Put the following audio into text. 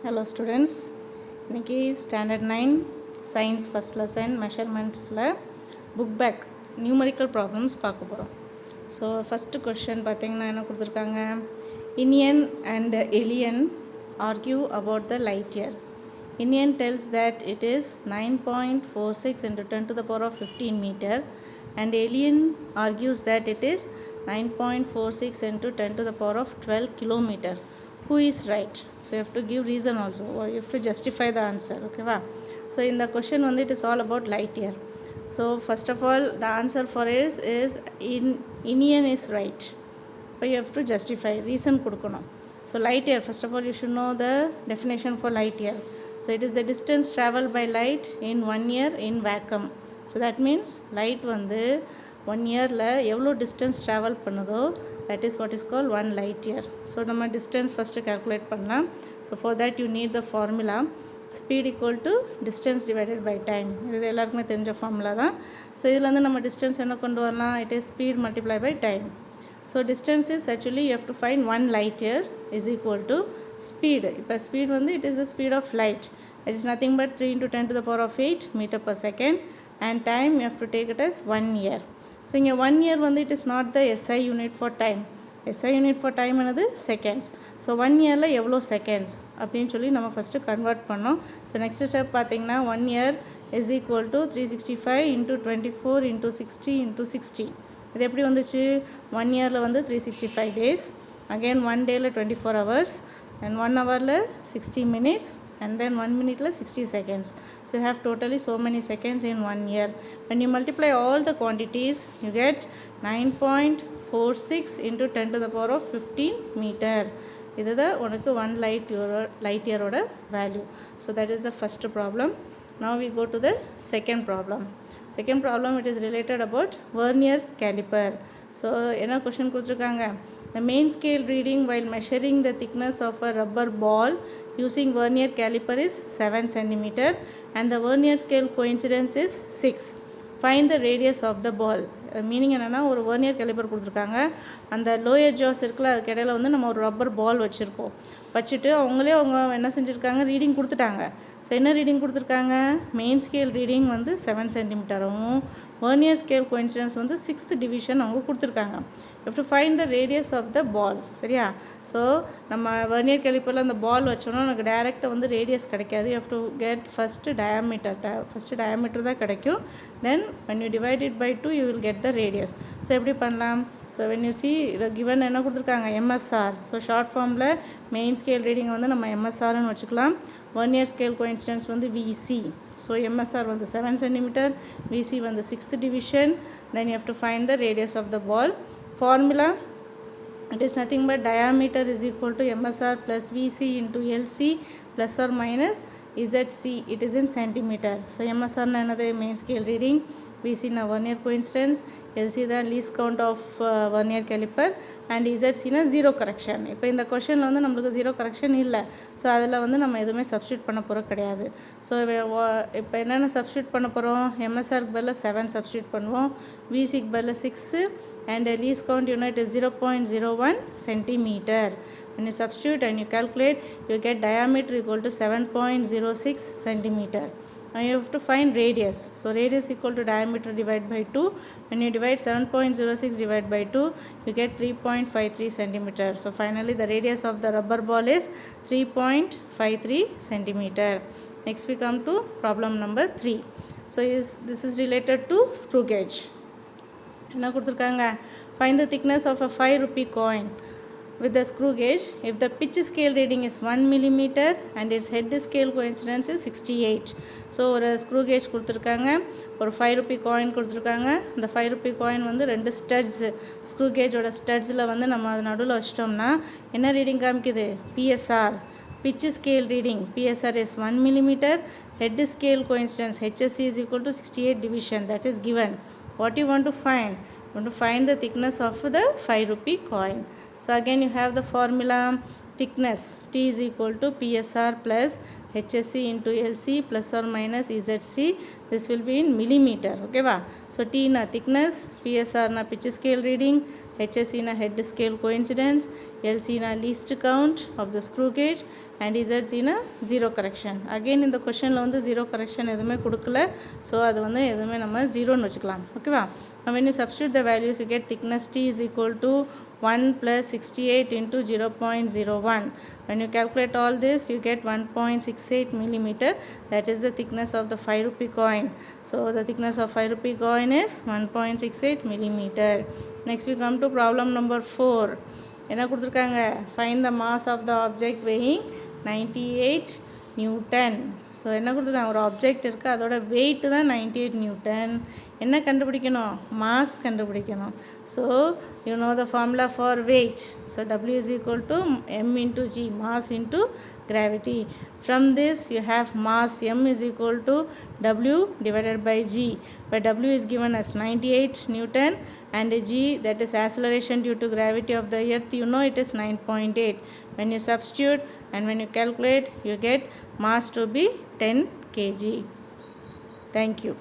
Hello students, இன்னைக்கு standard 9 science first lesson மெஷர்மெண்ட்ஸில் book back numerical problems பார்க்க போகிறோம். ஸோ ஃபஸ்ட்டு கொஷின் பார்த்திங்கன்னா என்ன கொடுத்துருக்காங்க, Iniyan and Eliyan argue about the light year. Indian tells that it is 9.46 into 10 to the power of 15 meter and alien argues that it is 9.46 into 10 to the power of 12 kilometer. Who is right? So you have to give reason also, or you have to justify the answer. Okay va? So in the question one, it is all about light year. So first of all, the answer for it is Indian is right, but you have to justify reason kudukanum. So light year, first of all you should know the definition for light year. So it is the distance traveled by light in 1 year in vacuum. So that means light வந்து 1 yearல எவ்வளோ distance travel பண்ணுதோ that is what is called 1 light year. So நம்ம distance first calculate பண்ணலாம். So for that you need the formula speed equal to distance divided by time. இது எல்லாருக்குமே தெரிஞ்ச formula தான். So இதில் வந்து நம்ம distance என்ன கொண்டு வரலாம், it is speed multiplied by time. So distance is actually you have to find 1 light year is equal to speed. இப்போ speed வந்து it is the speed of light. It is nothing but 3 into 10 to the power of 8 meter per second, and time you have to take it as 1 year. So இங்கே 1 year வந்து it is not the SI unit for time. SI unit for time என்னது seconds. So 1 yearல எவ்வளோ seconds அப்படின்னு சொல்லி நம்ம first convert பண்ணோம். So next step பார்த்தீங்கன்னா 1 year is equal to 365 into 24 into 60 into 60. இது எப்படி வந்துச்சு, 1 yearல வந்து 365 days, again 1 dayல 24 hours, and 1 hourல 60 minutes, and then 1 minuteல 60 seconds. So you have totally so many seconds in 1 year. When you multiply all the quantities, you get 9.46 into 10 to the power of 15 meter. இதுதான் உனக்கு 1 light year ஓட value. So that is the first problem. Now we go to the second problem. Second problem, it is related about vernier caliper. So என்ன question கொடுத்துருக்காங்க, the main scale reading while measuring the thickness of a rubber ball using vernier caliper is 7 cm and the vernier scale coincidence is 6. Find the radius of the ball. Meaning என்னென்னா, ஒரு vernier caliper கொடுத்துருக்காங்க, அந்த lower ஜாஸ் இருக்குல்ல, அதுக்கு இடையில வந்து நம்ம ஒரு ரப்பர் பால் வச்சுருக்கோம். வச்சுட்டு அவங்க என்ன செஞ்சுருக்காங்க, ரீடிங் கொடுத்துட்டாங்க. ஸோ என்ன ரீடிங் கொடுத்துருக்காங்க, மெயின் ஸ்கேல் ரீடிங் வந்து 7 சென்டிமீட்டரும் vernier scale coincidence வந்து 6th division அவங்க கொடுத்துருக்காங்க. You have to find the radius of the ball. சரியா? ஸோ நம்ம vernier caliperல அந்த பால் வச்சோன்னா எனக்கு டைரெக்டாக வந்து ரேடியஸ் கிடைக்காது. You have to get first diameter தான் கிடைக்கும். Then when you divide it by 2 you will get the radius. So எப்படி பண்ணலாம், so when you see given என்ன கொடுத்துருக்காங்க, MSR. ஸோ ஷார்ட் ஃபார்மில் மெயின் ஸ்கேல் ரீடிங்கை வந்து நம்ம MSRன்னு வச்சுக்கலாம். vernier scale coincidence வந்து VC. ஸோ MSR வந்து 7 cm, VC வந்து 6th division. Then you have to find the radius of the ball. Formula, it is nothing but diameter is equal to MSR plus VC into LC plus or minus ZC. It is in centimeter. So MSR na another main scale reading, VC na vernier coincidence, LC the least count of vernier caliper, and ZC na zero correction. இப்போ இந்த கொஷனில் வந்து நம்மளுக்கு zero correction இல்லை. So அதில் வந்து நம்ம எதுவுமே substitute பண்ண போகிறோம் கிடையாது. ஸோ இப்போ என்னென்ன சப்ஸ்டியூட் பண்ண போகிறோம், MSRக்கு பதில் 7 சப்ஸ்டியூட் பண்ணுவோம், VCக்கு பதில் 6, and the least count unit is 0.01 centimeter. When you substitute and you calculate, you get diameter equal to 7.06 centimeter. Now you have to find radius. So radius equal to diameter divided by 2. When you divide 7.06 divided by 2, you get 3.53 centimeter. So finally the radius of the rubber ball is 3.53 centimeter. Next we come to problem number 3. So this is related to screw gauge. என்ன கொடுத்துருக்காங்க, find the thickness of a 5 rupee coin with the screw gauge if the pitch scale reading is 1 millimeter and its head scale coincidence is 68. So ஒரு screw gauge கொடுத்துருக்காங்க, ஒரு 5 rupee coin கொடுத்துருக்காங்க. அந்த 5 rupee coin வந்து 2 studs, screw கேஜோட ஸ்டட்ஸில் வந்து நம்ம அது நடுவில் வச்சிட்டோம்னா என்ன ரீடிங் காமிக்குது, PSR, pitch scale reading, PSR is 1 millimeter, head scale coincidence HSC is equal to 68 division, that is given. What you want to find? You want to find the thickness of the 5 rupee coin. So again you have the formula, thickness T is equal to PSR plus HSC into LC plus or minus ZC. This will be in millimeter. Okay va? So T na thickness, PSR na pitch scale reading, HS in a head scale coincidence, LC in a least count of the screw gauge, and Z in a zero correction. Again இந்த கொஷனில் வந்து zero correction எதுவுமே கொடுக்கல, so அது வந்து எதுவுமே நம்ம ஜீரோன்னு வச்சுக்கலாம். ஓகேவா? When you substitute the values, you get thickness T is equal to 1 plus 68 into 0.01. When you calculate all this, you get 1.68 millimeter. That is the thickness of the 5 rupee coin. So the thickness of 5 rupee coin is 1.68 millimeter. Next we come to problem number 4. என்ன கொடுத்துருக்காங்க? Find the mass of the object weighing 98 Newton. So என்ன கொடுத்துருக்காங்க? ஒரு object இருக்குது, அதோட wait தான் 98 Newton. என்ன கண்டுபிடிக்கணும்? மாஸ் கண்டுபிடிக்கணும். So you know the formula for weight. So W is equal to M into G, mass into gravity. From this you have mass M is equal to W divided by G, where W is given as 98 Newton and G, that is acceleration due to gravity of the earth, you know it is 9.8. When you substitute and when you calculate, you get mass to be 10 kg. Thank you.